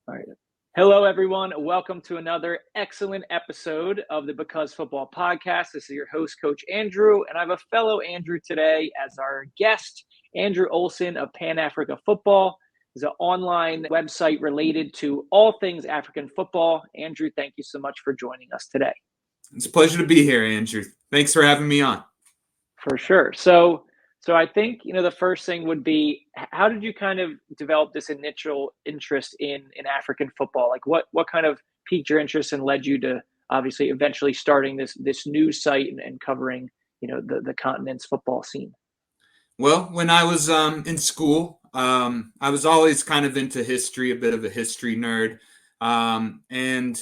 All right. Hello, everyone. Welcome to another excellent episode of the Because Football podcast. This is your host, Coach Andrew, and I have a fellow Andrew today as our guest. Andrew Olsson of Pan Africa Football is an online website related to all things African football. Andrew, thank you so much for joining us today. It's a pleasure to be here, Andrew. Thanks for having me on. For sure. So I think, the first thing would be, how did you kind of develop this initial interest in African football? Like what kind of piqued your interest and led you to obviously eventually starting this news site and covering, the continent's football scene? Well, when I was in school, I was always kind of into history, a bit of a history nerd. And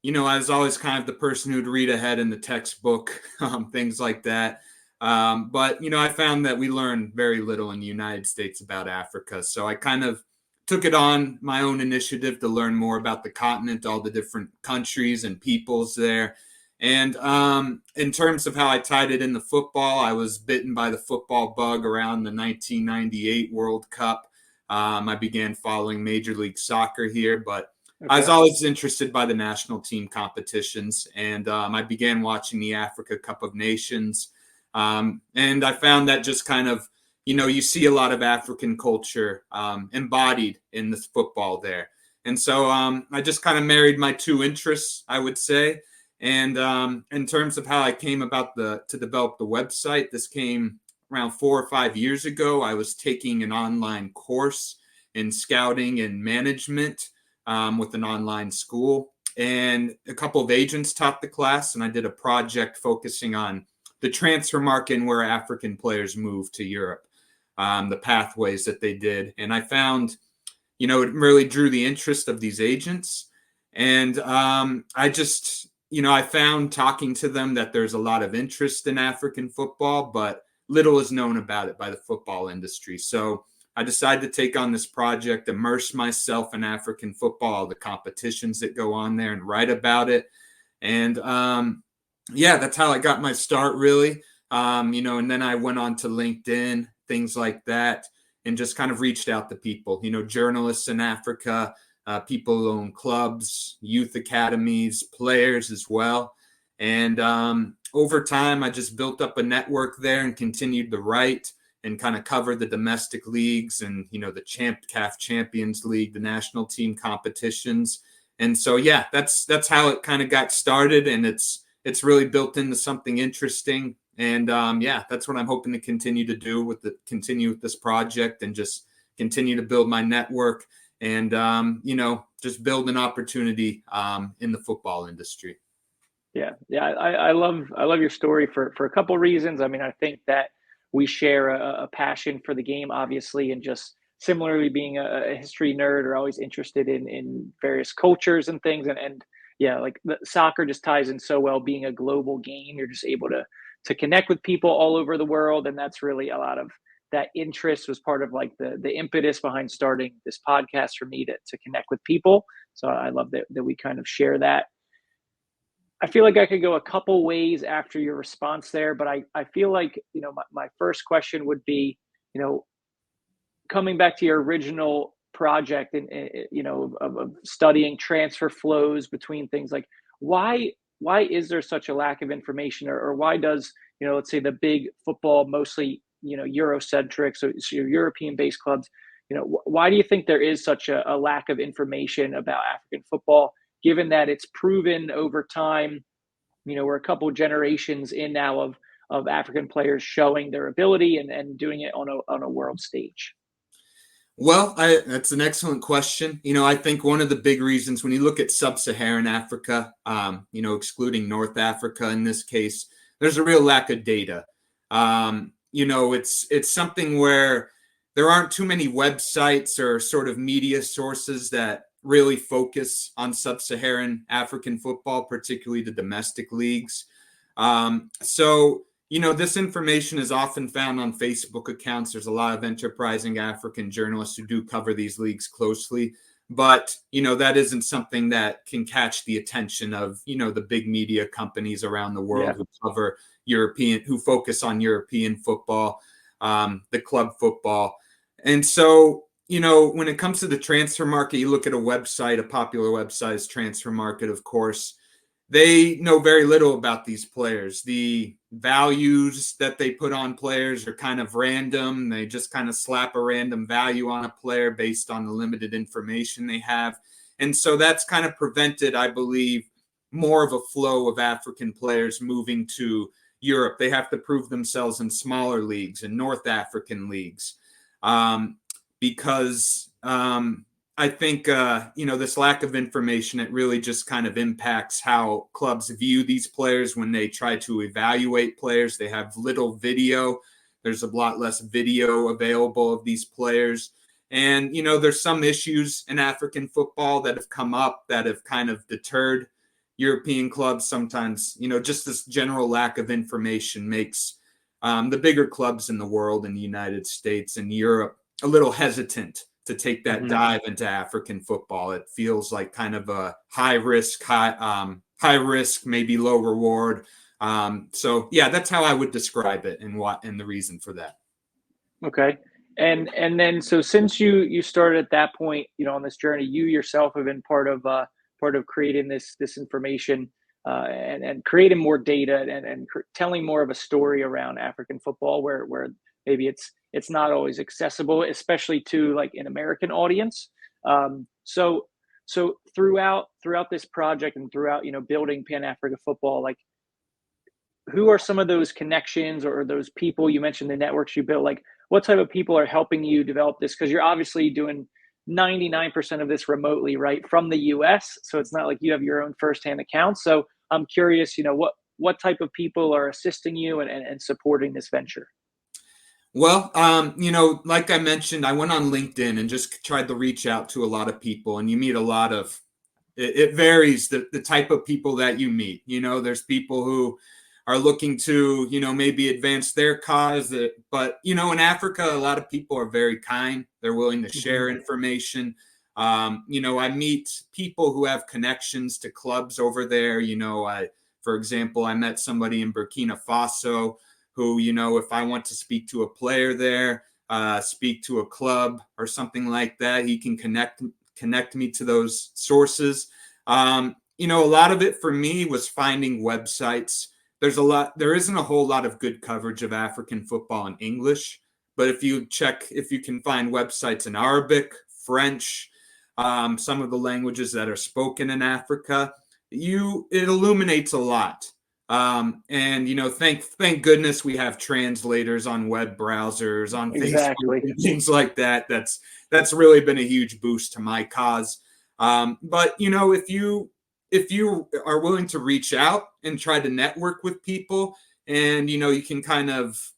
I was always kind of the person who'd read ahead in the textbook, things like that. But I found that we learn very little in the United States about Africa. So I kind of took it on my own initiative to learn more about the continent, all the different countries and peoples there. And in terms of how I tied it into football, I was bitten by the football bug around the 1998 World Cup. I began following Major League Soccer here, but I was always interested by the national team competitions. And I began watching the Africa Cup of Nations. And I found that just kind of, you see a lot of African culture embodied in this football there. And so I just kind of married my two interests, I would say. And in terms of how I came about to develop the website, this came around 4 or 5 years ago. I was taking an online course in scouting and management with an online school. And a couple of agents taught the class, and I did a project focusing on the transfer market and where African players move to Europe, the pathways that they did. And I found, it really drew the interest of these agents. And I just, I found talking to them that there's a lot of interest in African football, but little is known about it by the football industry. So I decided to take on this project, immerse myself in African football, the competitions that go on there, and write about it. And that's how I got my start, really. And then I went on to LinkedIn, things like that, and just kind of reached out to people, journalists in Africa, people who own clubs, youth academies, players as well. And over time, I just built up a network there and continued to write and kind of cover the domestic leagues and, the CAF Champions League, the national team competitions. And so, that's how it kind of got started. And it's really built into something interesting. And that's what I'm hoping to continue to do continue with this project and just continue to build my network and, just build an opportunity in the football industry. Yeah. I love your story for a couple of reasons. I mean, I think that we share a passion for the game, obviously, and just similarly being a history nerd or always interested in various cultures and things. And like the soccer just ties in so well. Being a global game, you're just able to connect with people all over the world, and that's really a lot of that interest was part of like the impetus behind starting this podcast for me to connect with people. So I love that we kind of share that. I feel like I could go a couple ways after your response there, but I feel like, my first question would be, coming back to your original project and, of studying transfer flows between things, like why is there such a lack of information, or why does, let's say the big football, mostly, Eurocentric, so European based clubs, why do you think there is such a lack of information about African football, given that it's proven over time, we're a couple of generations in now of African players showing their ability and doing it on a world stage? Well, that's an excellent question. I think one of the big reasons when you look at sub-Saharan Africa, excluding North Africa in this case, there's a real lack of data. It's something where there aren't too many websites or sort of media sources that really focus on sub-Saharan African football, particularly the domestic leagues. So this information is often found on Facebook accounts. There's a lot of enterprising African journalists who do cover these leagues closely. But, that isn't something that can catch the attention of, the big media companies around the world who cover who focus on European football, the club football. And so, when it comes to the transfer market, you look at a popular website is Transfer Market, of course. They know very little about these players. The values that they put on players are kind of random. They just kind of slap a random value on a player based on the limited information they have. And so that's kind of prevented, I believe, more of a flow of African players moving to Europe. They have to prove themselves in smaller leagues and North African leagues. Because I think, this lack of information, it really just kind of impacts how clubs view these players when they try to evaluate players. They have little video. There's a lot less video available of these players. And, there's some issues in African football that have come up that have kind of deterred European clubs. Sometimes, just this general lack of information makes the bigger clubs in the world, in the United States and Europe, a little hesitant to take that dive into African football. It feels like kind of a high risk, maybe low reward. So yeah, that's how I would describe it, and the reason for that. Okay. And then so since you started at that point, on this journey, you yourself have been part of creating this information, and creating more data, and telling more of a story around African football, where maybe it's not always accessible, especially to like an American audience. So throughout this project, and throughout building Pan Africa football, like, who are some of those connections, or those people you mentioned, the networks you built? Like, what type of people are helping you develop this? Because you're obviously doing 99% of this remotely, right, from the US. So it's not like you have your own firsthand accounts. So I'm curious, what type of people are assisting you and supporting this venture? Well, like I mentioned, I went on LinkedIn and just tried to reach out to a lot of people, and you meet a lot of, it varies the type of people that you meet. There's people who are looking to, maybe advance their cause. But, in Africa, a lot of people are very kind. They're willing to share information. I meet people who have connections to clubs over there. For example, I met somebody in Burkina Faso who, if I want to speak to a player there, speak to a club or something like that, he can connect me to those sources. A lot of it for me was finding websites. There isn't a whole lot of good coverage of African football in English, but if you can find websites in Arabic, French, some of the languages that are spoken in Africa, it illuminates a lot. And thank goodness we have translators on web browsers, on Facebook, Exactly. and things like that. That's really been a huge boost to my cause. But if you are willing to reach out and try to network with people, and you can kind of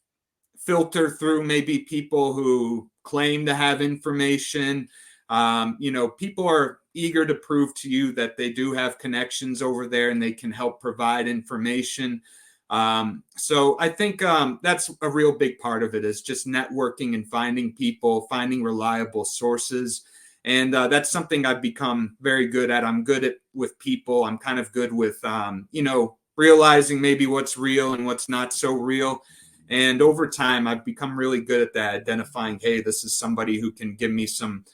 filter through maybe people who claim to have information. People are eager to prove to you that they do have connections over there and they can help provide information. So I think that's a real big part of it, is just networking and finding people, finding reliable sources. And that's something I've become very good at. I'm good with people. I'm kind of good with, realizing maybe what's real and what's not so real. And over time, I've become really good at that, identifying, hey, this is somebody who can give me some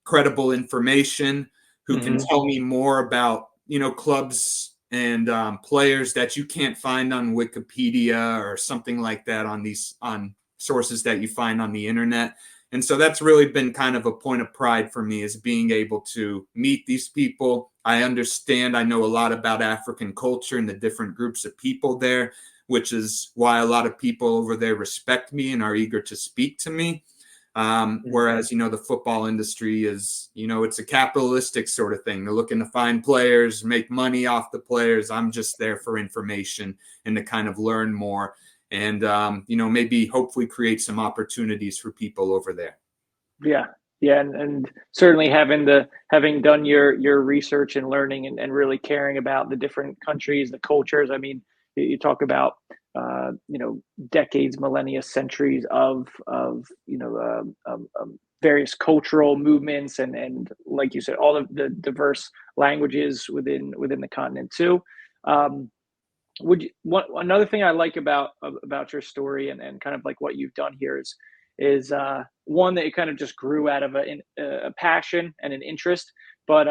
credible information, who can tell me more about, clubs and players that you can't find on Wikipedia or something like that on sources that you find on the internet. And so that's really been kind of a point of pride for me, is being able to meet these people. I know a lot about African culture and the different groups of people there, which is why a lot of people over there respect me and are eager to speak to me. Whereas, the football industry is, it's a capitalistic sort of thing. They're looking to find players, make money off the players. I'm just there for information and to kind of learn more and, maybe hopefully create some opportunities for people over there. Yeah. Yeah. And certainly having done your research and learning, and really caring about the different countries, the cultures. I mean, you talk about, decades, millennia, centuries of various cultural movements, and like you said, all of the diverse languages within the continent too. Another thing I like about your story, and kind of like what you've done here, is one that it kind of just grew out of a passion and an interest, but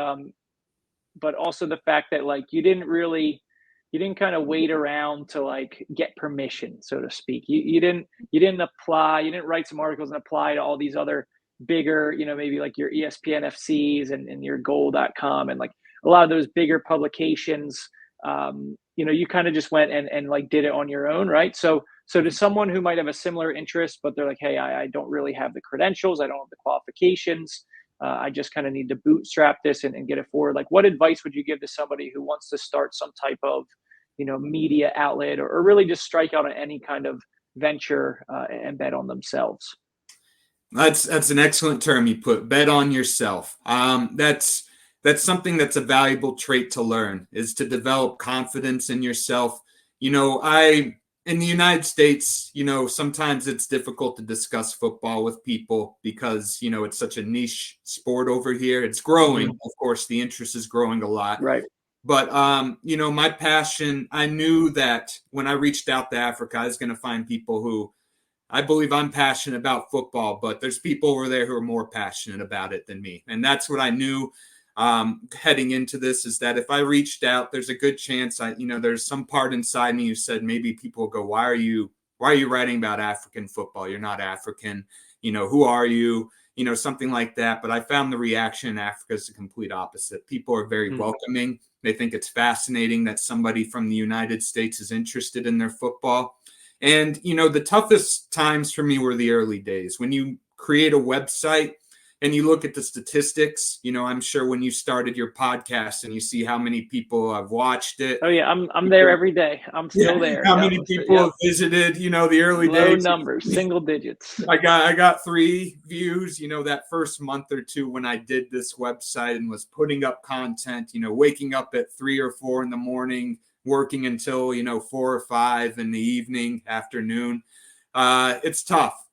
also the fact that like you didn't kind of wait around to like get permission, so to speak. You didn't apply, you didn't write some articles and apply to all these other bigger, maybe like your ESPN FCs and your goal.com and like a lot of those bigger publications. You kind of just went and like did it on your own, right? So to someone who might have a similar interest, but they're like, hey, I don't really have the credentials, I don't have the qualifications, I just kind of need to bootstrap this and get it forward. Like, what advice would you give to somebody who wants to start some type of, media outlet, or really just strike out on any kind of venture and bet on themselves? That's an excellent term you put. Bet on yourself. That's something that's a valuable trait to learn, is to develop confidence in yourself. In the United States, sometimes it's difficult to discuss football with people because, it's such a niche sport over here. It's growing. Of course, the interest is growing a lot. Right. But, my passion, I knew that when I reached out to Africa, I was going to find people who, I believe I'm passionate about football, but there's people over there who are more passionate about it than me. And that's what I knew heading into this, is that if I reached out, there's a good chance there's some part inside me who said, maybe people will go, why are you writing about African football? You're not African. Who are you? Something like that. But I found the reaction in Africa is the complete opposite. People are very welcoming. They think it's fascinating that somebody from the United States is interested in their football. And, the toughest times for me were the early days. When you create a website and you look at the statistics, I'm sure when you started your podcast and you see how many people have watched it. Oh yeah, I'm there every day. I'm still there. How many people have visited, the early days? Low numbers, single digits. I got 3 views, that first month or 2 when I did this website and was putting up content, waking up at 3 or 4 in the morning, working until 4 or 5 in the evening, afternoon. It's tough,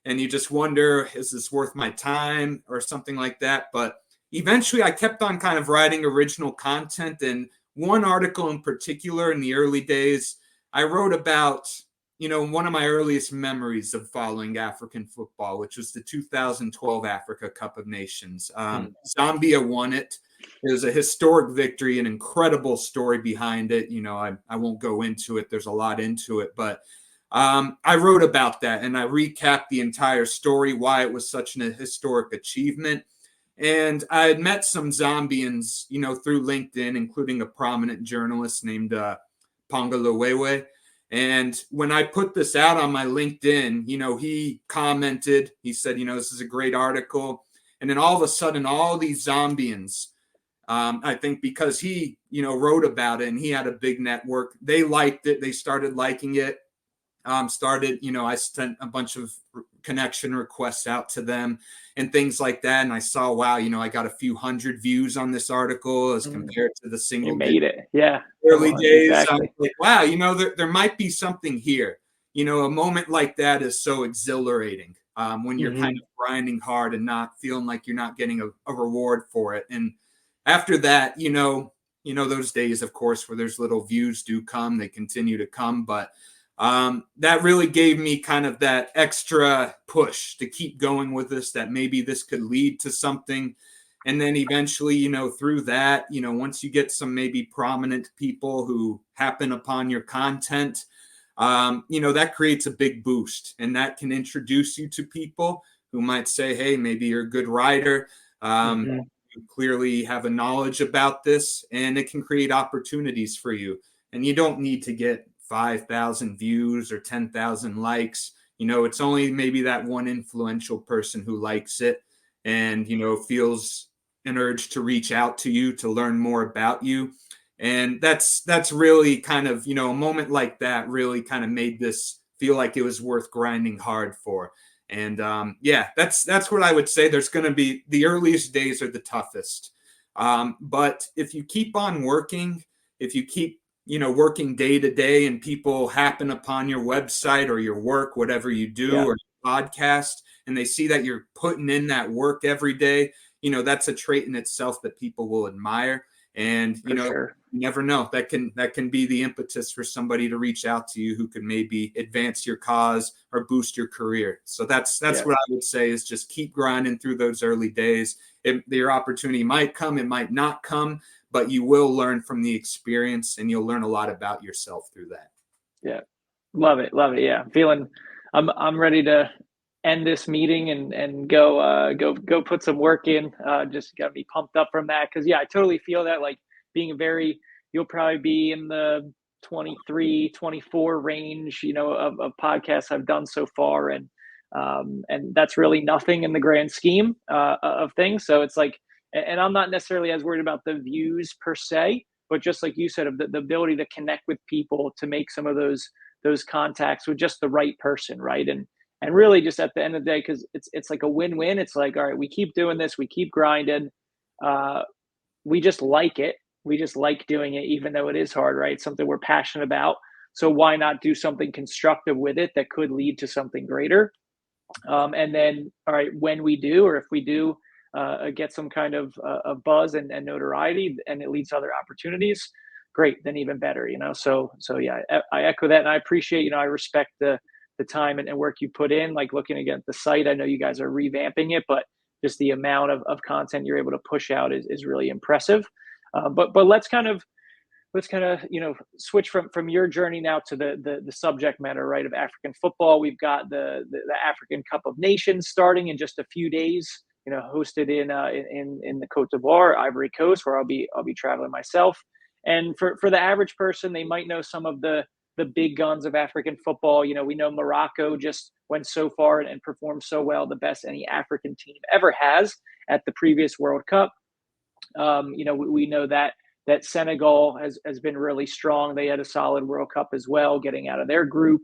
and you just wonder, is this worth my time or something like that? But eventually I kept on kind of writing original content. And one article in particular in the early days, I wrote about, one of my earliest memories of following African football, which was the 2012 Africa Cup of Nations. Zambia won it. It was a historic victory, an incredible story behind it. I won't go into it. There's a lot into it, but I wrote about that and I recapped the entire story, why it was such a historic achievement. And I had met some Zambians, through LinkedIn, including a prominent journalist named Pangalawewe. And when I put this out on my LinkedIn, he commented, he said, this is a great article. And then all of a sudden, all these Zambians, I think because he, wrote about it and he had a big network, they liked it. They started liking it. I sent a bunch of connection requests out to them and things like that. And I saw, wow, I got a few hundred views on this article as compared to the single. You made it. Yeah. Early days. Exactly. I'm like, wow, there might be something here. A moment like that is so exhilarating when you're kind of grinding hard and not feeling like you're not getting a reward for it. And after that, those days, of course, where there's little views do come, they continue to come. But that really gave me kind of that extra push to keep going with this, that maybe this could lead to something. And then eventually, through that, once you get some maybe prominent people who happen upon your content, that creates a big boost, and that can introduce you to people who might say, hey, maybe you're a good writer. You clearly have a knowledge about this, and it can create opportunities for you. And you don't need to get 5,000 views or 10,000 likes. It's only maybe that one influential person who likes it and, feels an urge to reach out to you to learn more about you. And that's really kind of, a moment like that really kind of made this feel like it was worth grinding hard for. And that's what I would say. There's going to be, the earliest days are the toughest. But if you keep on working, if you keep, working day to day and people happen upon your website or your work, whatever you do, or podcast, and they see that you're putting in that work every day, that's a trait in itself that people will admire. And, For sure. you never know, that can be the impetus for somebody to reach out to you who could maybe advance your cause or boost your career. So that's Yeah. what I would say, is just keep grinding through those early days. Your opportunity might come, it might not come, but you will learn from the experience, and you'll learn a lot about yourself through that. Yeah. Love it. Love it. Yeah. I'm ready to end this meeting and go put some work in. Just got me pumped up from that. Cause yeah, I totally feel that, like, being you'll probably be in the 23, 24 range, of podcasts I've done so far. And that's really nothing in the grand scheme, of things. So it's like, and I'm not necessarily as worried about the views per se, but just like you said, of the ability to connect with people, to make some of those contacts with just the right person, right? And really, just at the end of the day, because it's like a win-win. It's like, all right, we keep doing this, we keep grinding. Uh, we just like it. We just like doing it, even though it is hard, right? It's something we're passionate about. So why not do something constructive with it that could lead to something greater? And then, all right, when we do, or if we do get some kind of buzz and notoriety, and it leads to other opportunities, great, then even better, So yeah, I echo that, and I appreciate, I respect the time and work you put in. Like, looking again at the site, I know you guys are revamping it, but just the amount of content you're able to push out is really impressive. But let's kind of switch from your journey now to the subject matter, right, of African football. We've got the African Cup of Nations starting in just a few days, hosted in the Cote d'Ivoire, Ivory Coast, where I'll be traveling myself. And for the average person, they might know some of the big guns of African football. We know Morocco just went so far and performed so well, the best any African team ever has at the previous World Cup. We know that Senegal has been really strong. They had a solid World Cup as well, getting out of their group.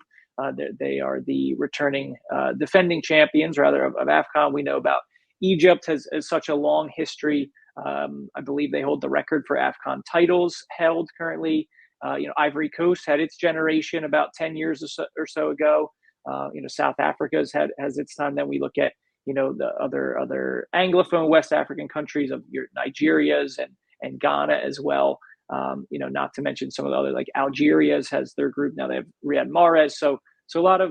They are the returning defending champions, rather, of AFCON. We know about Egypt has such a long history. I believe they hold the record for AFCON titles held currently. Ivory Coast had its generation about 10 years or so ago. South Africa has its time. Then we look at the other Anglophone West African countries of your Nigeria's and Ghana as well. Not to mention some of the other, like Algeria's has their group now. They have Riyad Mahrez. So a lot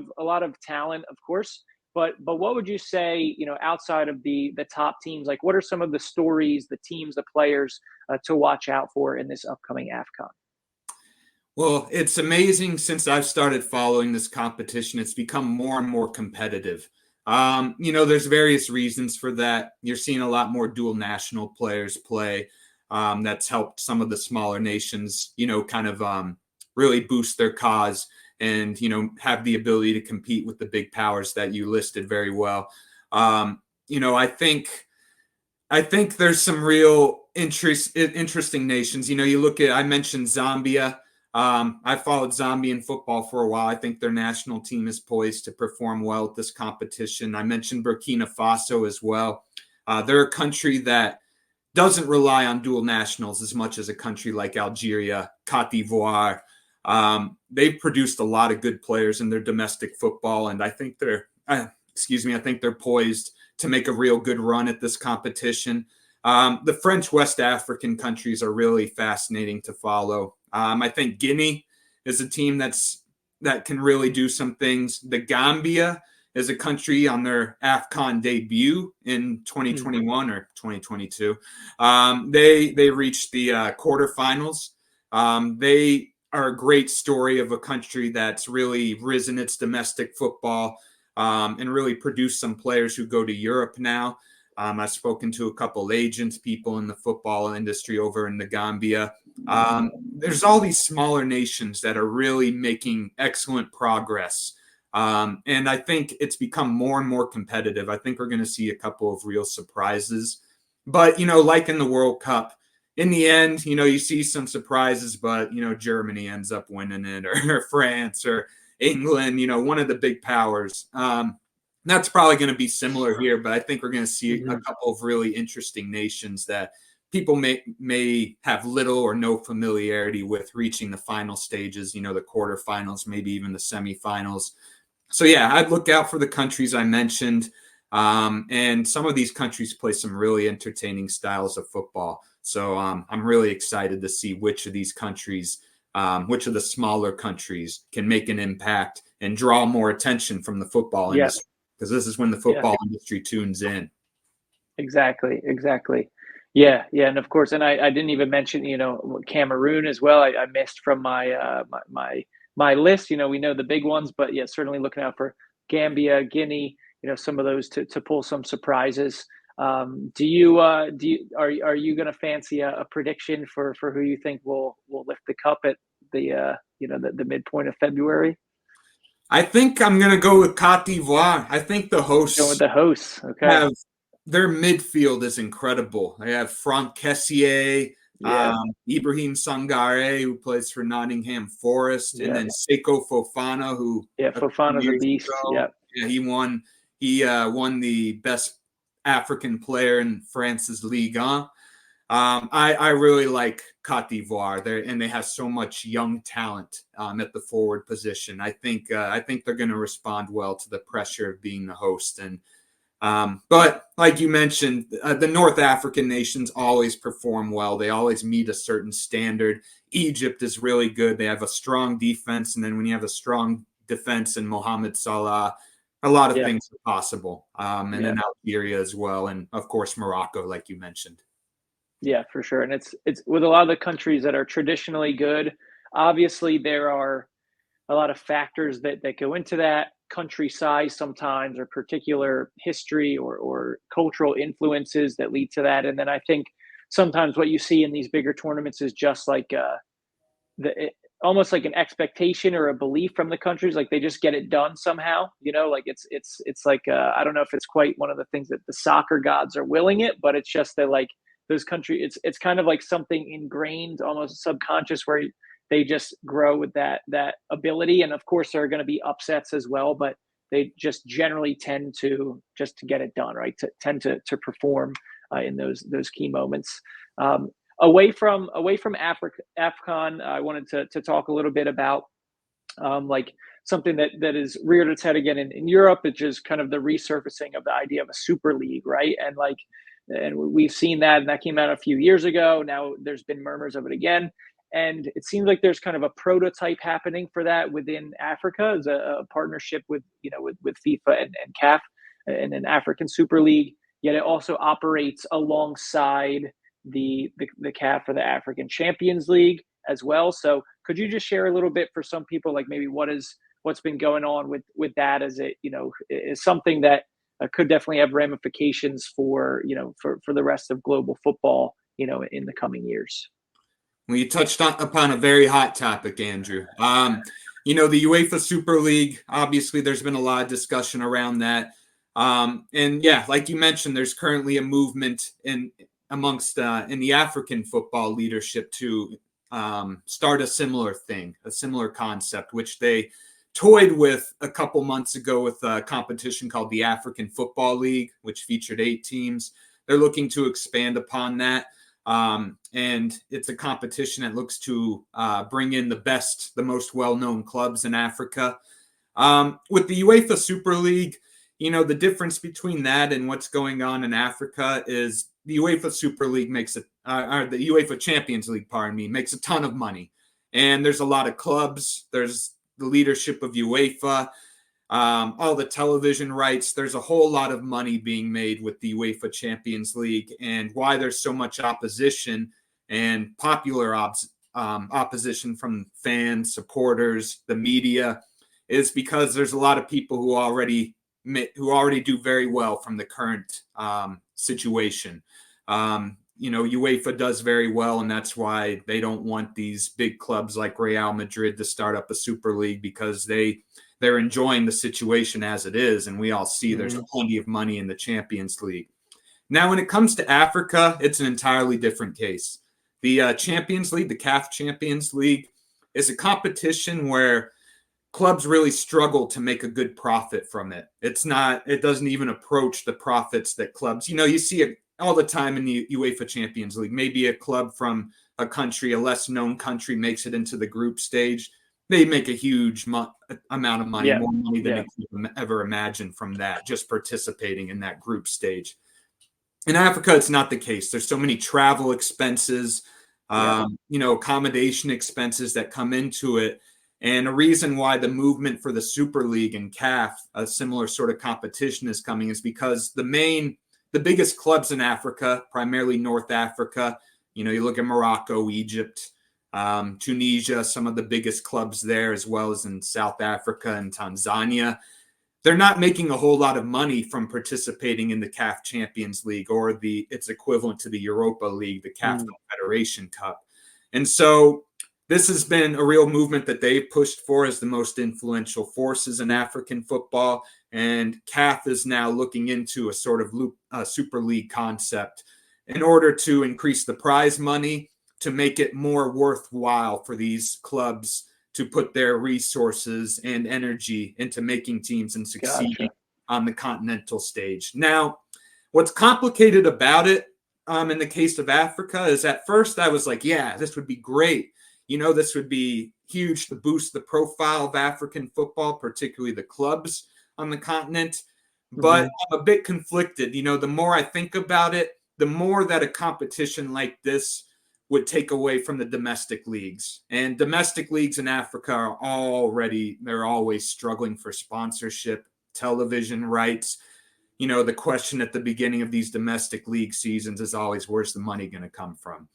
of talent, of course. But what would you say, outside of the top teams, like, what are some of the stories, the teams, the players to watch out for in this upcoming AFCON? Well, it's amazing, since I've started following this competition, it's become more and more competitive. There's various reasons for that. You're seeing a lot more dual national players play. That's helped some of the smaller nations, kind of really boost their cause and, have the ability to compete with the big powers that you listed very well. I think there's some real interesting nations. You look at, I mentioned Zambia. I followed Zambian football for a while. I think their national team is poised to perform well at this competition. I mentioned Burkina Faso as well. They're a country that doesn't rely on dual nationals as much as a country like Algeria, Cote d'Ivoire. They've produced a lot of good players in their domestic football, and I think I think they're poised to make a real good run at this competition. The French West African countries are really fascinating to follow. I think Guinea is a team that can really do some things. The Gambia is a country on their AFCON debut in 2021 or 2022. They reached the quarterfinals. They are a great story of a country that's really risen its domestic football and really produced some players who go to Europe now. I've spoken to a couple agents, people in the football industry over in the Gambia. There's all these smaller nations that are really making excellent progress. And I think it's become more and more competitive. I think we're going to see a couple of real surprises. But, like in the World Cup, in the end, you see some surprises, but, Germany ends up winning it, or France or England, one of the big powers. That's probably going to be similar here, but I think we're going to see a couple of really interesting nations that people may have little or no familiarity with reaching the final stages, the quarterfinals, maybe even the semifinals. So yeah, I'd look out for the countries I mentioned. And some of these countries play some really entertaining styles of football. So I'm really excited to see which of these countries, which of the smaller countries can make an impact and draw more attention from the football Yeah, industry, because this is when the yeah, football industry tunes in. exactly, exactly. Yeah, yeah, and of course, and I didn't even mention, Cameroon as well. I missed from my list. We know the big ones, but yeah, certainly looking out for Gambia, Guinea. Some of those to pull some surprises. Are you going to fancy a prediction for who you think will lift the cup at the midpoint of February? I think I'm going to go with Cote d'Ivoire. I think the Going with hosts the hosts. Okay. have their midfield is incredible. They have Franck Kessié, Yeah. Ibrahim Sangare, who plays for Nottingham Forest, and Yeah. then Seko Fofana, who Yeah. a few Fofana's a years beast. ago, Yeah. yeah, he won the best African player in France's Ligue 1. I really like Cote d'Ivoire there, and they have so much young talent at the forward position. I think they're going to respond well to the pressure of being the host. But like you mentioned, the North African nations always perform well. They always meet a certain standard. Egypt is really good. They have a strong defense, and then when you have a strong defense in Mohamed Salah, a lot of Yeah. things are possible. And Yeah. then Algeria as well, and of course Morocco, like you mentioned. Yeah, for sure. And it's with a lot of the countries that are traditionally good. Obviously, there are a lot of factors that go into that country size sometimes, or particular history or cultural influences that lead to that. And then I think sometimes what you see in these bigger tournaments is just like almost like an expectation or a belief from the countries, like they just get it done somehow. Like it's like I don't know if it's quite one of the things that the soccer gods are willing it, but it's just that like those countries, it's kind of like something ingrained, almost subconscious, where they just grow with that ability. And of course there are going to be upsets as well, but they just generally tend to get it done, right, to tend to perform in those key moments. Away from Africa, AFCON, I wanted to talk a little bit about like something that is reared its head again in Europe, which is kind of the resurfacing of the idea of a super league, right? And we've seen that, and that came out a few years ago. Now there's been murmurs of it again, and it seems like there's kind of a prototype happening for that within Africa, as a partnership with FIFA and CAF and an African Super League. Yet it also operates alongside the CAF or the African Champions League as well. So could you just share a little bit for some people, like maybe what's been going on with that, as it is something that could definitely have ramifications for the rest of global football in the coming years. Well, you touched upon a very hot topic, Andrew. The UEFA Super League, obviously, there's been a lot of discussion around that. And yeah, like you mentioned, there's currently a movement amongst in the African football leadership to start a similar thing, a similar concept, which they toyed with a couple months ago with a competition called the African Football League, which featured 8 teams. They're looking to expand upon that. And it's a competition that looks to bring in the most well-known clubs in Africa. With the UEFA Super League, the difference between that and what's going on in Africa is the UEFA Super League or the UEFA Champions League, pardon me, makes a ton of money. And there's a lot of clubs. There's the leadership of UEFA, all the television rights. There's a whole lot of money being made with the UEFA Champions League, and why there's so much opposition and popular opposition from fans, supporters, the media, is because there's a lot of people who already do very well from the current situation. UEFA does very well, and that's why they don't want these big clubs like Real Madrid to start up a super league, because they're enjoying the situation as it is, and we all see there's plenty of money in the Champions League. Now, when it comes to Africa, it's an entirely different case. The Champions League, the CAF Champions League, is a competition where clubs really struggle to make a good profit from it. It doesn't even approach the profits that clubs, you see it all the time in the UEFA Champions League. Maybe a club from a less known country makes it into the group stage. they make a huge amount of money, Yeah, more money than yeah, they could ever imagine from that, just participating in that group stage. In Africa, it's not the case. There's so many travel expenses, yeah. accommodation expenses that come into it. And a reason why the movement for the Super League and CAF, a similar sort of competition, is coming is because the biggest clubs in Africa, primarily North Africa, you look at Morocco, Egypt, Tunisia, some of the biggest clubs there, as well as in South Africa and Tanzania. They're not making a whole lot of money from participating in the CAF Champions League or its equivalent to the Europa League, the CAF Mm. Confederation Cup. And so this has been a real movement that they've pushed for as the most influential forces in African football. And CAF is now looking into a sort of Super League concept in order to increase the prize money, to make it more worthwhile for these clubs to put their resources and energy into making teams and succeeding Gotcha. on the continental stage. Now, what's complicated about it in the case of Africa is at first I was like, yeah, this would be great. This would be huge to boost the profile of African football, particularly the clubs on the continent. But Hmm. I'm a bit conflicted. The more I think about it, the more that a competition like this would take away from the domestic leagues. And domestic leagues in Africa they're always struggling for sponsorship, television rights. The question at the beginning of these domestic league seasons is always, where's the money going to come from?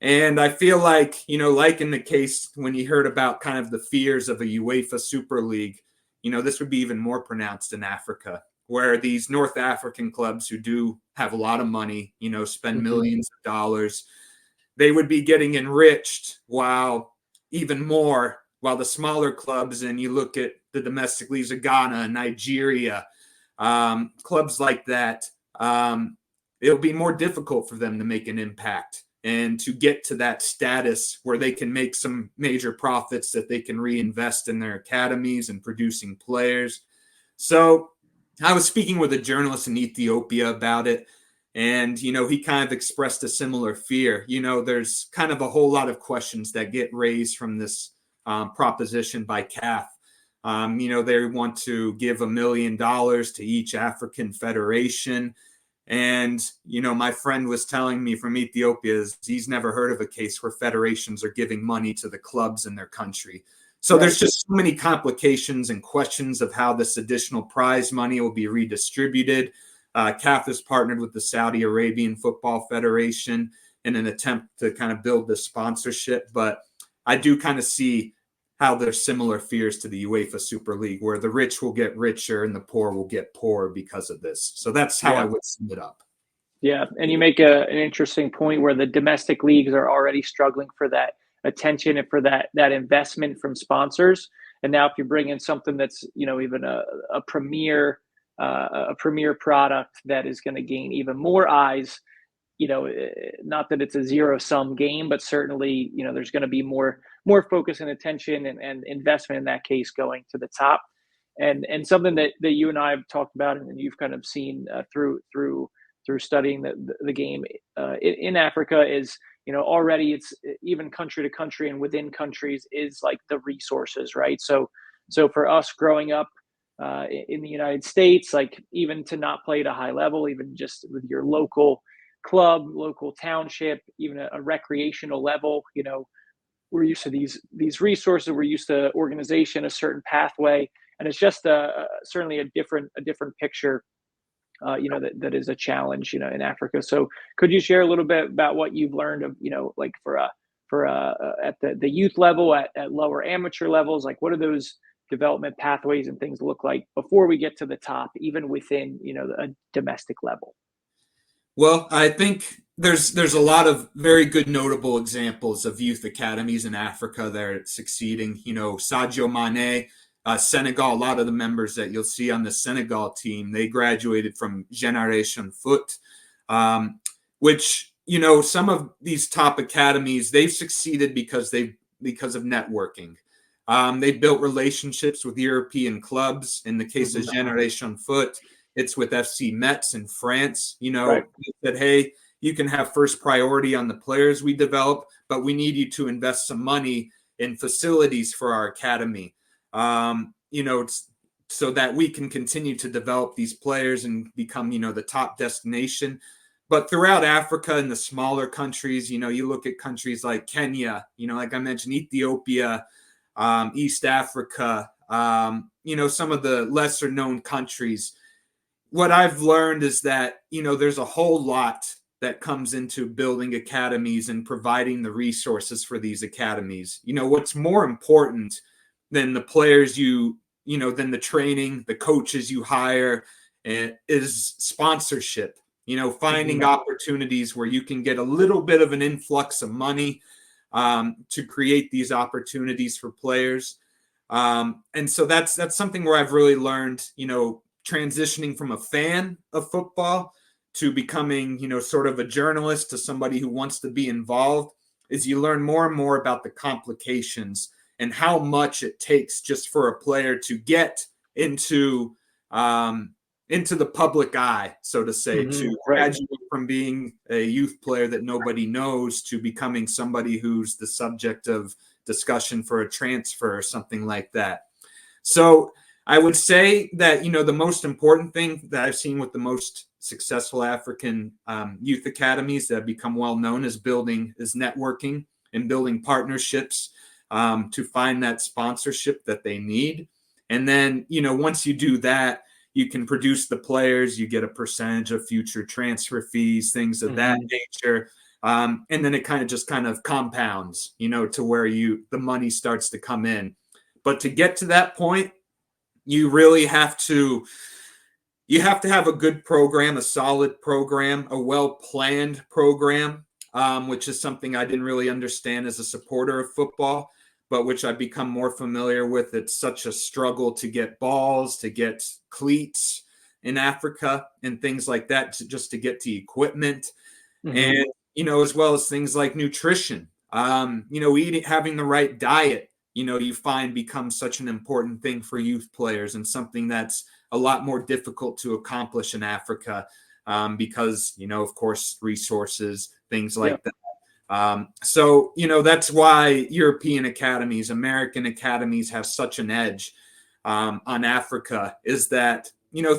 And I feel like, like in the case when you heard about kind of the fears of a UEFA Super League, this would be even more pronounced in Africa, where these North African clubs who do have a lot of money, spend Hmm. millions of dollars, they would be getting enriched while the smaller clubs, and you look at the domestic leagues of Ghana, Nigeria, clubs like that, it'll be more difficult for them to make an impact and to get to that status where they can make some major profits that they can reinvest in their academies and producing players. So I was speaking with a journalist in Ethiopia about it. And, he kind of expressed a similar fear. There's kind of a whole lot of questions that get raised from this proposition by CAF. They want to give $1 million to each African federation. And, my friend was telling me from Ethiopia, he's never heard of a case where federations are giving money to the clubs in their country. So Right. there's just so many complications and questions of how this additional prize money will be redistributed. CAF has partnered with the Saudi Arabian Football Federation in an attempt to kind of build this sponsorship. But I do kind of see how there's similar fears to the UEFA Super League, where the rich will get richer and the poor will get poorer because of this. So that's how I Yeah. would sum it up. Yeah, and you make an interesting point where the domestic leagues are already struggling for that attention and for that investment from sponsors. And now, if you bring in something that's even a premier product that is going to gain even more eyes, not that it's a zero sum game, but certainly there's going to be more focus and attention and investment in that case going to the top. And something that you and I have talked about and you've kind of seen through studying the game in Africa is already it's even country to country and within countries is like the resources, right? So for us growing up in the United States, like even to not play at a high level, even just with your local club, local township, even a recreational level, we're used to these resources, we're used to organization, a certain pathway, and it's just certainly a different picture that is a challenge, in Africa. So could you share a little bit about what you've learned of, like for at the youth level, at lower amateur levels, like what are those development pathways and things look like before we get to the top, even within, a domestic level? Well, I think there's a lot of very good notable examples of youth academies in Africa that are succeeding. Sadio Mane, Senegal. A lot of the members that you'll see on the Senegal team, they graduated from Generation Foot, which some of these top academies they've succeeded because of networking. They built relationships with European clubs. In the case of Hmm. Generation Foot, it's with FC Metz in France. Right. They said, hey, you can have first priority on the players we develop, but we need you to invest some money and facilities for our academy, so that we can continue to develop these players and become, the top destination. But throughout Africa and the smaller countries, you look at countries like Kenya, like I mentioned, Ethiopia, East Africa, some of the lesser known countries. What I've learned is that, there's a whole lot that comes into building academies and providing the resources for these academies. What's more important than the players than the training, the coaches you hire, is sponsorship. Finding opportunities where you can get a little bit of an influx of money to create these opportunities for players. And so that's something where I've really learned, transitioning from a fan of football to becoming, sort of a journalist to somebody who wants to be involved, is you learn more and more about the complications and how much it takes just for a player to get into the public eye, so to say, to graduate from being a youth player that nobody knows to becoming somebody who's the subject of discussion for a transfer or something like that. So I would say that, the most important thing that I've seen with the most successful African youth academies that have become well known is networking and building partnerships to find that sponsorship that they need. And then, once you do that, you can produce the players, you get a percentage of future transfer fees, things of that nature. And then it kind of compounds, to where the money starts to come in. But to get to that point, you really have to have a good program, a solid program, a well-planned program, which is something I didn't really understand as a supporter of football, but which I've become more familiar with. It's such a struggle to get balls, to get cleats in Africa and things like that, just to get to equipment. And, as well as things like nutrition, having the right diet, you find becomes such an important thing for youth players, and something that's a lot more difficult to accomplish in Africa because, of course, resources, things like that. So, that's why European academies, American academies have such an edge on Africa, is that,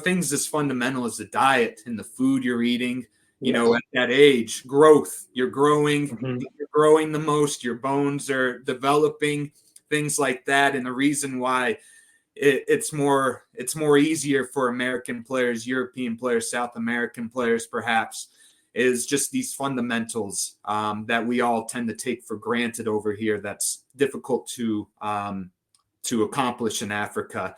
things as fundamental as the diet and the food you're eating, at that age, growth, you're growing the most, your bones are developing, things like that. And the reason why it's more easier for American players, European players, South American players, perhaps, is just these fundamentals that we all tend to take for granted over here. That's difficult to accomplish in Africa.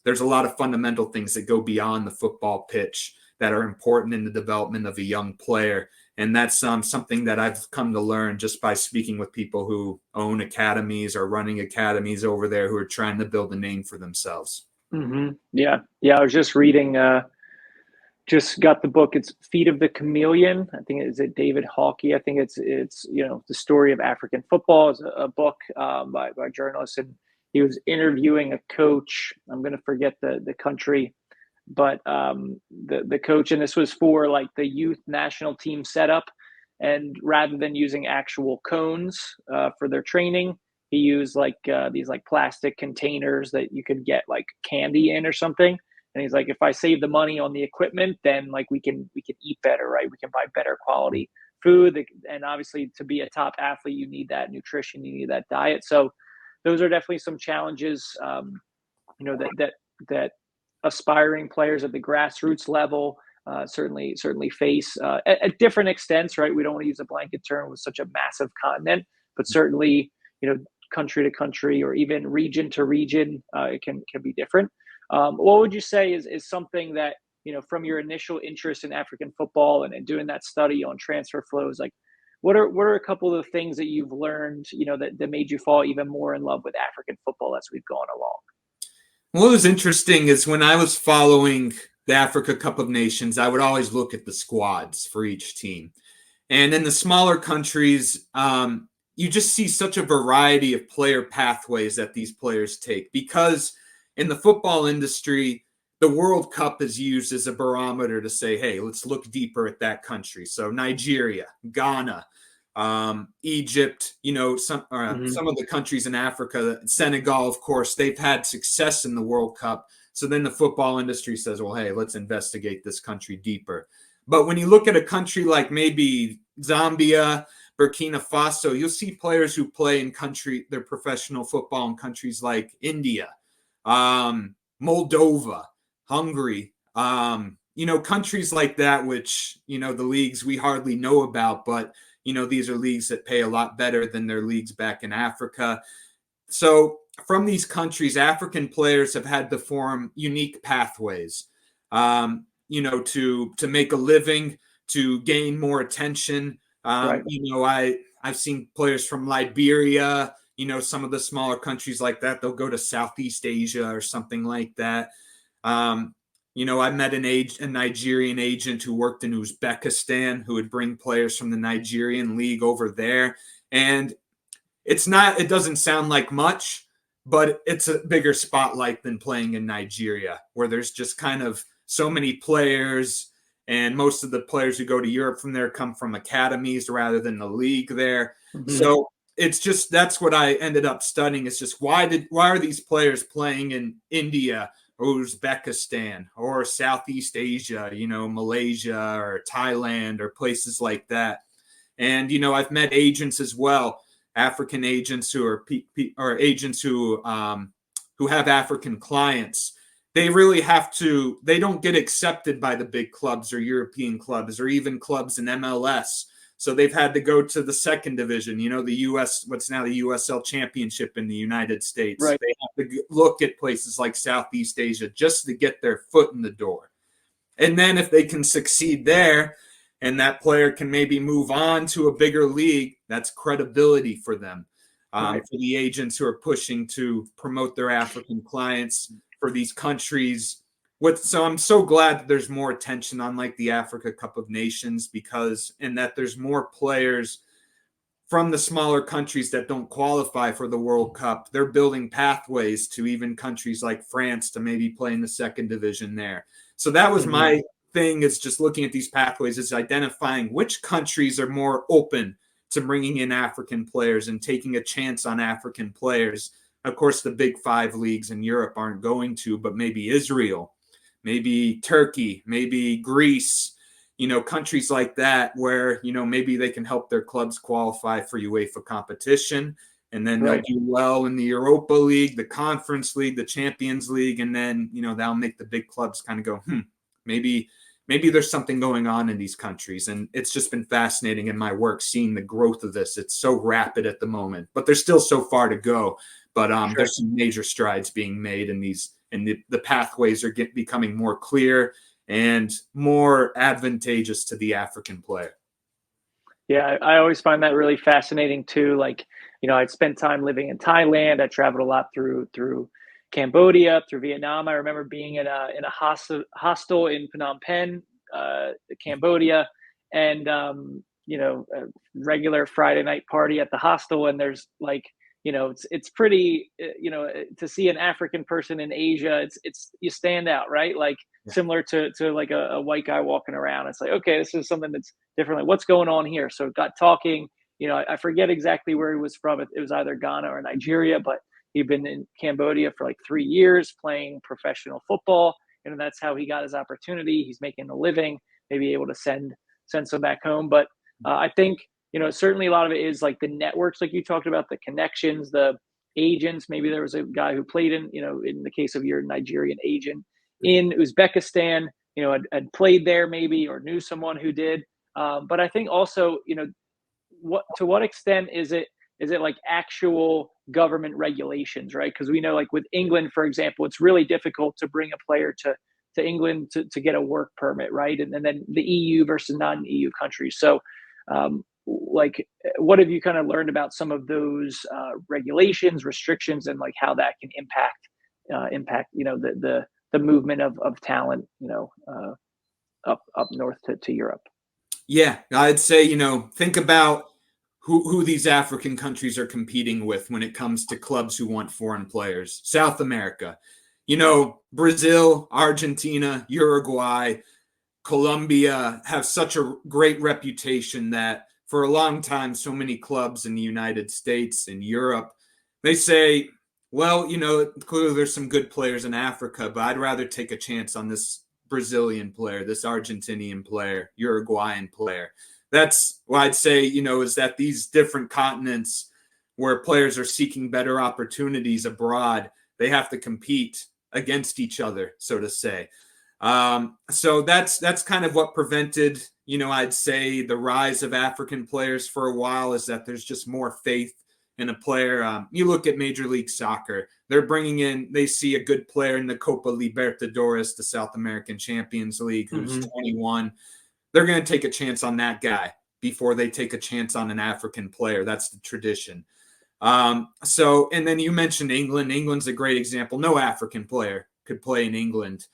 There's a lot of fundamental things that go beyond the football pitch that are important in the development of a young player. And that's something that I've come to learn just by speaking with people who own academies or running academies over there who are trying to build a name for themselves. Yeah. I was just reading, just got the book. It's Feet of the Chameleon. I think it's David Hawkey. I think it's the story of African football. Is a book by a journalist, and he was interviewing a coach. I'm going to forget the country, but the coach, and this was for like the youth national team setup, and rather than using actual cones for their training, he used like these like plastic containers that you could get like candy in or something. And he's like, if I save the money on the equipment, then like we can eat better, right? We can buy better quality food, and obviously to be a top athlete, you need that nutrition, you need that diet. So those are definitely some challenges, that aspiring players at the grassroots level certainly face at different extents, right? We don't want to use a blanket term with such a massive continent, but certainly, country to country or even region to region, it can be different. What would you say is something that, from your initial interest in African football and doing that study on transfer flows, like what are a couple of the things that you've learned, that made you fall even more in love with African football as we've gone along? What was interesting is when I was following the Africa Cup of Nations, I would always look at the squads for each team. And in the smaller countries, you just see such a variety of player pathways that these players take, because in the football industry, the World Cup is used as a barometer to say, hey, let's look deeper at that country. So Nigeria, Ghana, Egypt, Hmm. some of the countries in Africa, Senegal, of course, they've had success in the World Cup. So then the football industry says, well, hey, let's investigate this country deeper. But when you look at a country like maybe Zambia, Burkina Faso, you'll see players who play in their professional football in countries like India, Moldova, Hungary, countries like that, which, the leagues we hardly know about, but, these are leagues that pay a lot better than their leagues back in Africa. So from these countries, African players have had to form unique pathways, to make a living, to gain more attention. Right. I've seen players from Liberia, some of the smaller countries like that. They'll go to Southeast Asia or something like that. I met a Nigerian agent who worked in Uzbekistan who would bring players from the Nigerian league over there. And it doesn't sound like much, but it's a bigger spotlight than playing in Nigeria, where there's just kind of so many players, and most of the players who go to Europe from there come from academies rather than the league there. Hmm. So it's just, that's what I ended up studying, is just why are these players playing in India or Uzbekistan or Southeast Asia, Malaysia or Thailand or places like that. And, I've met agents as well, African agents who are or agents who have African clients. They really they don't get accepted by the big clubs or European clubs or even clubs in MLS. So they've had to go to the second division, the what's now the USL Championship in the United States. Right. They have to look at places like Southeast Asia just to get their foot in the door. And then if they can succeed there, and that player can maybe move on to a bigger league, that's credibility for them, Right. for the agents who are pushing to promote their African clients for these countries. So I'm so glad that there's more attention on like the Africa Cup of Nations, and that there's more players from the smaller countries that don't qualify for the World Cup. They're building pathways to even countries like France to maybe play in the second division there. So that was Hmm. my thing, is just looking at these pathways, is identifying which countries are more open to bringing in African players and taking a chance on African players. Of course, the big five leagues in Europe aren't going to, but maybe Israel, maybe Turkey, maybe Greece, countries like that, where, maybe they can help their clubs qualify for UEFA competition. And then they'll Right. do well in the Europa League, the Conference League, the Champions League. And then, that'll make the big clubs kind of go, maybe there's something going on in these countries. And it's just been fascinating in my work seeing the growth of this. It's so rapid at the moment, but there's still so far to go. But Sure. there's some major strides being made in these, and the pathways are becoming more clear and more advantageous to the African player. Yeah, I always find that really fascinating too. Like, I'd spent time living in Thailand. I traveled a lot through Cambodia, through Vietnam. I remember being in a hostel in Phnom Penh, Cambodia, and a regular Friday night party at the hostel. And there's like, it's pretty, to see an African person in Asia, it's you stand out, right? Like Yeah. similar to like a white guy walking around. It's like, okay, this is something that's different. Like, what's going on here? So got talking. I forget exactly where he was from. It was either Ghana or Nigeria, but he'd been in Cambodia for like 3 years playing professional football, and that's how he got his opportunity. He's making a living, maybe able to send some back home. But I think certainly a lot of it is like the networks, like you talked about, the connections, the agents. Maybe there was a guy who played in the case of your Nigerian agent in Uzbekistan, had played there maybe or knew someone who did. But I think also, to what extent is it like actual government regulations, right? Because we know, like with England, for example, it's really difficult to bring a player to England to get a work permit, right? And then the EU versus non-EU countries. So, like, what have you kind of learned about some of those regulations, restrictions, and like how that can impact the movement of talent, up north to Europe? Yeah, I'd say, think about who these African countries are competing with when it comes to clubs who want foreign players. South America, Brazil, Argentina, Uruguay, Colombia have such a great reputation that for a long time, so many clubs in the United States and Europe, they say, well, clearly there's some good players in Africa, but I'd rather take a chance on this Brazilian player, this Argentinian player, Uruguayan player. That's what I'd say, is that these different continents where players are seeking better opportunities abroad, they have to compete against each other, so to say. So that's kind of what prevented, I'd say the rise of African players for a while, is that there's just more faith in a player. You look at Major League Soccer, they see a good player in the Copa Libertadores, the South American Champions League, who's 21. They're going to take a chance on that guy before they take a chance on an African player. That's the tradition. And then you mentioned England. England's a great example. No African player could play in England,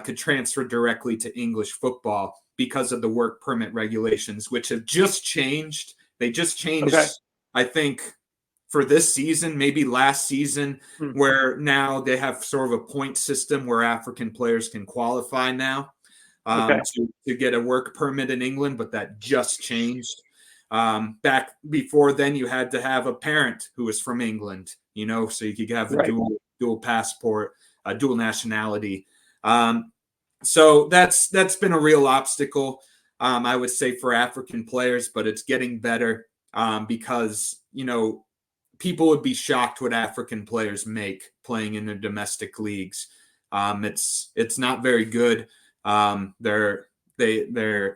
could transfer directly to English football because of the work permit regulations, which have just changed. They just changed, I think, for this season, maybe last season, where now they have sort of a point system where African players can qualify now to get a work permit in England, but that just changed. Back before then, you had to have a parent who was from England, so you could have a dual passport, dual nationality. So that's been a real obstacle, I would say, for African players, but it's getting better because, people would be shocked what African players make playing in their domestic leagues. It's not very good. They're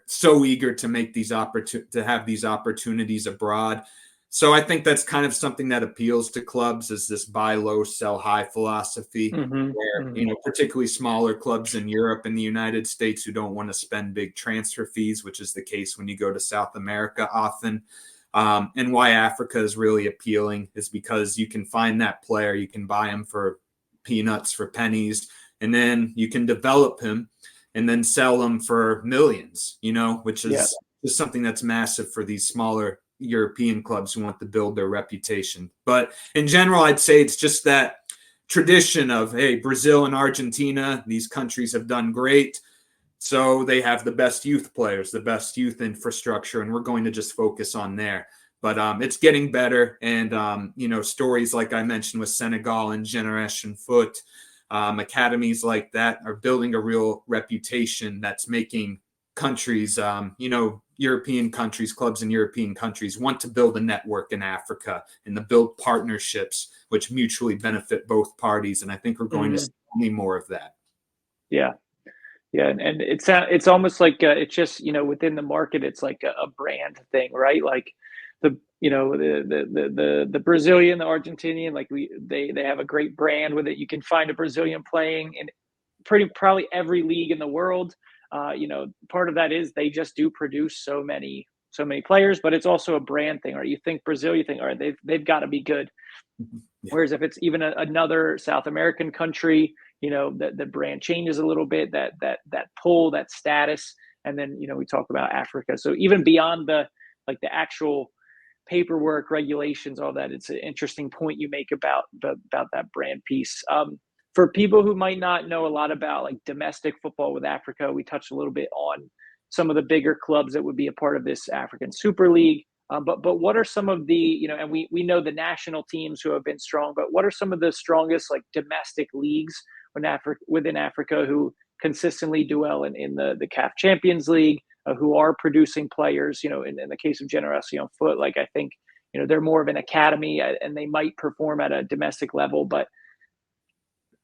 so eager to make to have these opportunities abroad. So I think that's kind of something that appeals to clubs, is this buy low, sell high philosophy, where, particularly smaller clubs in Europe and the United States who don't want to spend big transfer fees, which is the case when you go to South America often. And why Africa is really appealing is because you can find that player, you can buy him for peanuts, for pennies, and then you can develop him and then sell them for millions, which is just something that's massive for these smaller European clubs who want to build their reputation. But in general, I'd say it's just that tradition of, hey, Brazil and Argentina, these countries have done great. So they have the best youth players, the best youth infrastructure, and we're going to just focus on there. But it's getting better. And, stories like I mentioned with Senegal and Generation Foot, academies like that are building a real reputation that's making countries, European countries, clubs in European countries want to build a network in Africa and to build partnerships which mutually benefit both parties. And I think we're going to see more of that. Yeah. Yeah, and it's almost like it's just, within the market, it's like a brand thing, right? Like the Brazilian, the Argentinian, like they have a great brand with it. You can find a Brazilian playing in probably every league in the world. Part of that is they just do produce so many players, but it's also a brand thing. Or you think Brazil, you think, all right, they've got to be good. Yeah. Whereas if it's even another South American country, the brand changes a little bit, that pull, that status. And then, we talk about Africa. So even beyond the actual paperwork, regulations, all that, it's an interesting point you make about that brand piece. For people who might not know a lot about like domestic football with Africa, we touched a little bit on some of the bigger clubs that would be a part of this African Super League. But what are some of the, and we know the national teams who have been strong, but what are some of the strongest like domestic leagues within Africa who consistently do well in the CAF Champions League, who are producing players, in the case of Generation Foot, like I think, they're more of an academy and they might perform at a domestic level, but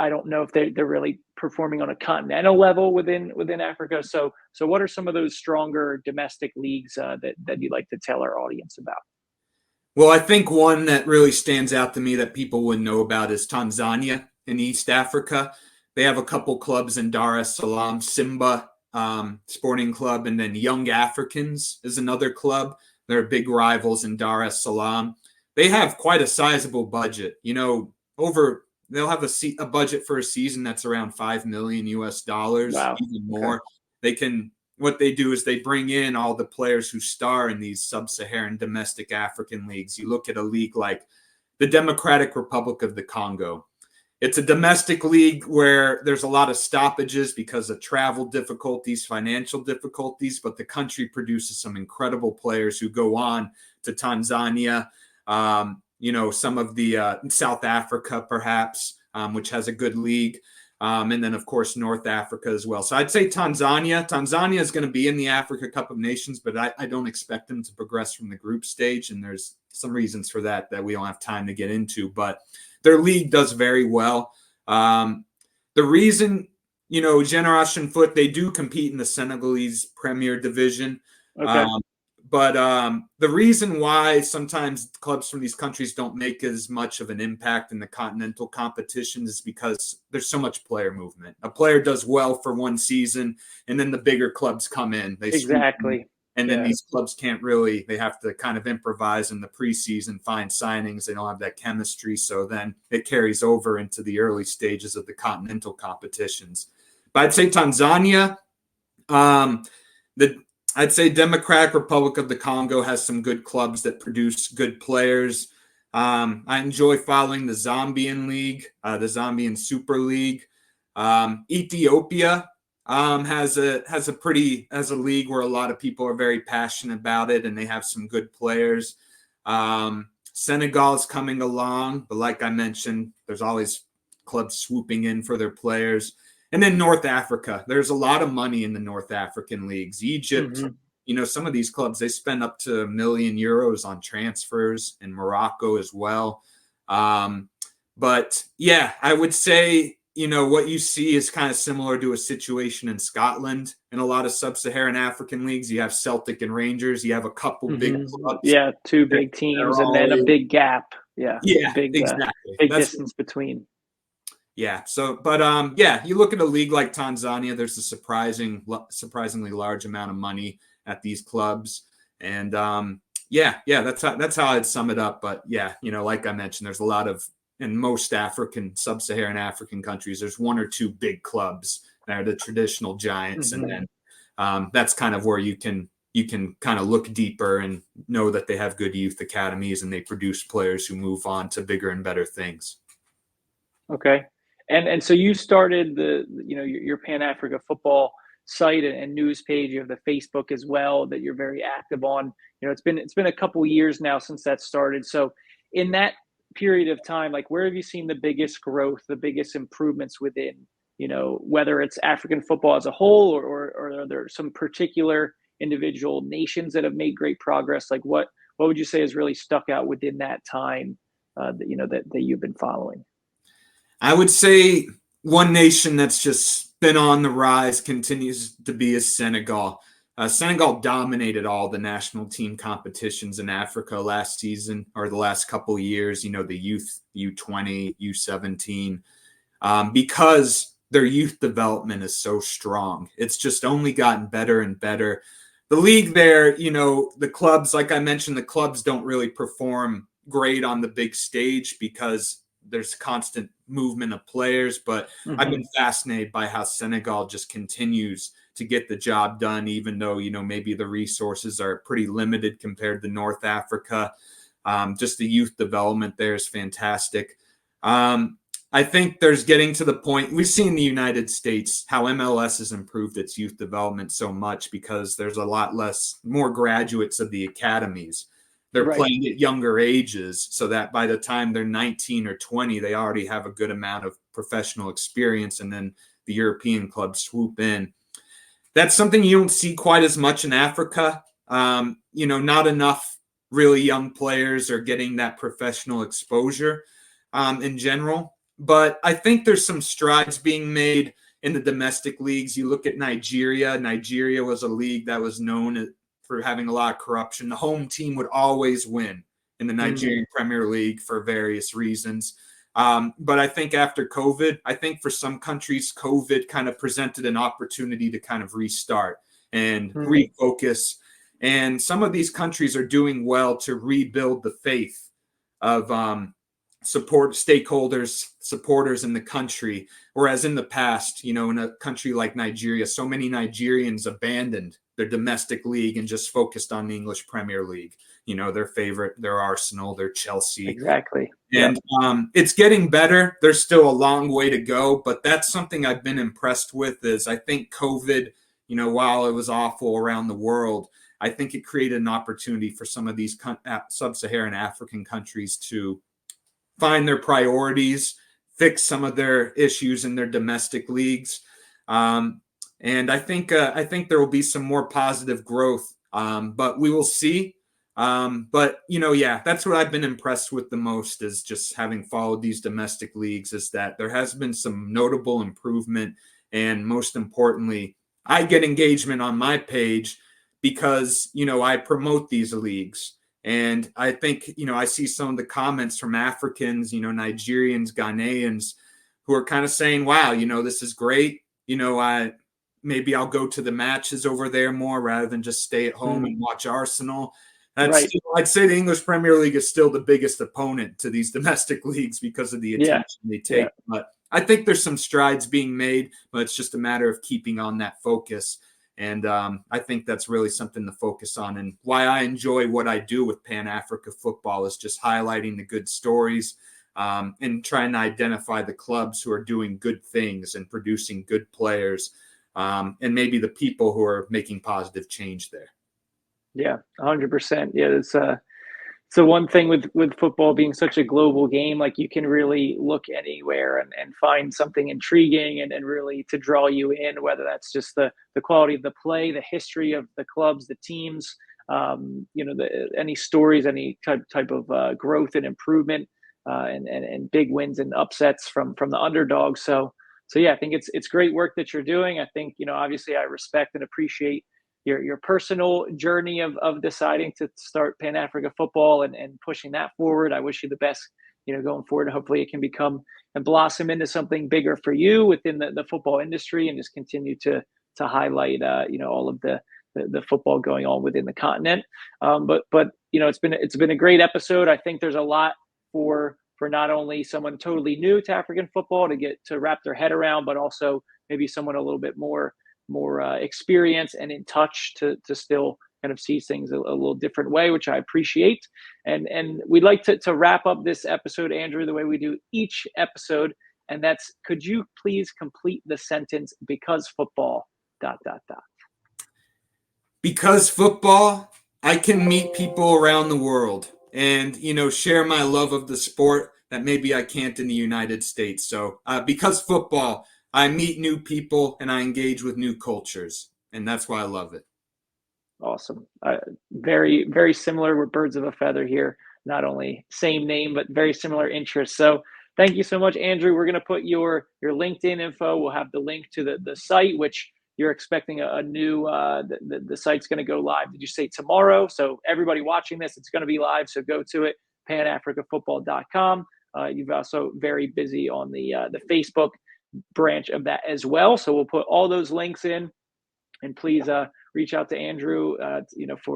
I don't know if they're really performing on a continental level within Africa. So what are some of those stronger domestic leagues that you'd like to tell our audience about? Well, I think one that really stands out to me that people wouldn't know about is Tanzania in East Africa. They have a couple clubs in Dar es Salaam, Simba Sporting Club, and then Young Africans is another club. They're big rivals in Dar es Salaam. They have quite a sizable budget. They'll have a budget for a season that's around $5 million US, wow, even more. Okay. What they do is they bring in all the players who star in these sub-Saharan domestic African leagues. You look at a league like the Democratic Republic of the Congo. It's a domestic league where there's a lot of stoppages because of travel difficulties, financial difficulties, but the country produces some incredible players who go on to Tanzania, some of the South Africa, perhaps, which has a good league. And then, of course, North Africa as well. So I'd say Tanzania. Tanzania is going to be in the Africa Cup of Nations, but I don't expect them to progress from the group stage. And there's some reasons for that we don't have time to get into. But their league does very well. The reason, Generation Foot, they do compete in the Senegalese Premier Division. Okay. But the reason why sometimes clubs from these countries don't make as much of an impact in the continental competition is because there's so much player movement. A player does well for one season, and then the bigger clubs come in. They Exactly. and then these clubs can't really, they have to kind of improvise in the preseason, find signings. They don't have that chemistry. So then it carries over into the early stages of the continental competitions. But I'd say Tanzania, I'd say Democratic Republic of the Congo has some good clubs that produce good players. I enjoy following the Zambian League, the Zambian Super League. Ethiopia has a league where a lot of people are very passionate about it, and they have some good players. Senegal is coming along, but like I mentioned, there's always clubs swooping in for their players. And then North Africa, there's a lot of money in the North African leagues. Egypt, some of these clubs, they spend up to €1 million on transfers, and Morocco as well. But yeah, I would say, what you see is kind of similar to a situation in Scotland. In a lot of sub-Saharan African leagues, you have Celtic and Rangers. You have a couple big clubs. Yeah, two big teams and then a big gap. Yeah, exactly. Big distance between. Yeah. So, but you look at a league like Tanzania, there's a surprisingly large amount of money at these clubs. And that's how I'd sum it up. But yeah, like I mentioned, there's a lot of, in most sub-Saharan African countries, there's one or two big clubs that are the traditional giants. And then that's kind of where you can kind of look deeper and know that they have good youth academies and they produce players who move on to bigger and better things. Okay. And so you started your Pan Africa football site and news page. You have the Facebook as well that you're very active on. It's been a couple years now since that started. So in that period of time, like, where have you seen the biggest growth, the biggest improvements within, whether it's African football as a whole, or are there some particular individual nations that have made great progress? Like, what would you say has really stuck out within that time that you've been following? I would say one nation that's just been on the rise, continues to be, is Senegal. Senegal dominated all the national team competitions in Africa last season, or the last couple of years, the youth, U20, U17, because their youth development is so strong. It's just only gotten better and better. The league there, the clubs, like I mentioned, the clubs don't really perform great on the big stage because there's constant movement of players, but I've been fascinated by how Senegal just continues to get the job done, even though, maybe the resources are pretty limited compared to North Africa. Just the youth development there is fantastic. I think there's getting to the point, we've seen in the United States how MLS has improved its youth development so much because there's a lot more graduates of the academies. They're playing at younger ages so that by the time they're 19 or 20, they already have a good amount of professional experience, and then the European clubs swoop in. That's something you don't see quite as much in Africa. Not enough really young players are getting that professional exposure in general. But I think there's some strides being made in the domestic leagues. You look at Nigeria. Nigeria was a league that was known for having a lot of corruption. The home team would always win in the Nigerian Premier League for various reasons. But I think after COVID, I think for some countries, COVID kind of presented an opportunity to kind of restart and refocus. And some of these countries are doing well to rebuild the faith of supporters in the country. Whereas in the past, in a country like Nigeria, so many Nigerians abandoned their domestic league and just focused on the English Premier League. their favorite, their Arsenal, their Chelsea. Exactly. Yep. And it's getting better. There's still a long way to go, but that's something I've been impressed with. Is I think COVID, while it was awful around the world, I think it created an opportunity for some of these sub-Saharan African countries to find their priorities, fix some of their issues in their domestic leagues, and I think there will be some more positive growth. But we will see. But yeah, that's what I've been impressed with the most, is just having followed these domestic leagues, is that there has been some notable improvement, and most importantly, I get engagement on my page because I promote these leagues. And I think, I see some of the comments from Africans, Nigerians, Ghanaians, who are kind of saying, wow, this is great. Maybe I'll go to the matches over there more rather than just stay at home and watch Arsenal. Right. I'd say the English Premier League is still the biggest opponent to these domestic leagues because of the attention they take. Yeah. But I think there's some strides being made, but it's just a matter of keeping on that focus. And I think that's really something to focus on. And why I enjoy what I do with Pan Africa Football is just highlighting the good stories and trying to identify the clubs who are doing good things and producing good players, and maybe the people who are making positive change there. Yeah, 100%. Yeah, it's so one thing with football being such a global game, like you can really look anywhere and find something intriguing and really to draw you in, whether that's just the quality of the play, the history of the clubs, the teams, any stories, any type of growth and improvement, and big wins and upsets from the underdog. So yeah, I think it's great work that you're doing. I think, obviously I respect and appreciate your personal journey of deciding to start Pan Africa Football and pushing that forward. I wish you the best, going forward. Hopefully it can become and blossom into something bigger for you within the football industry, and just continue to highlight, all of the football going on within the continent. But it's been a great episode. I think there's a lot for not only someone totally new to African football to get to wrap their head around, but also maybe someone a little bit more experience and in touch to still kind of see things a little different way, which I appreciate. And we'd like to wrap up this episode, Andrew, the way we do each episode. And that's, could you please complete the sentence, because football, ... Because football, I can meet people around the world and, share my love of the sport that maybe I can't in the United States. So because football, I meet new people and I engage with new cultures, and that's why I love it. Awesome. Very, very similar. We're birds of a feather here. Not only same name, but very similar interests. So thank you so much, Andrew. We're going to put your LinkedIn info. We'll have the link to the site, which you're expecting a new, the site's going to go live. Did you say tomorrow? So everybody watching this, it's going to be live. So go to it, panafricafootball.com. You've also very busy on the Facebook branch of that as well. So we'll put all those links in, and please reach out to Andrew,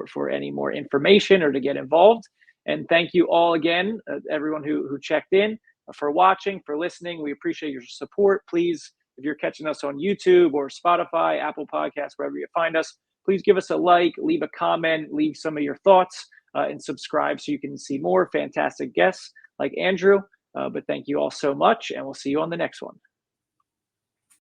for any more information or to get involved. And thank you all again, everyone who checked in, for watching, for listening. We appreciate your support. Please, if you're catching us on YouTube or Spotify, Apple Podcasts, wherever you find us, please give us a like, leave a comment, leave some of your thoughts, and subscribe so you can see more fantastic guests like Andrew. But thank you all so much, and we'll see you on the next one.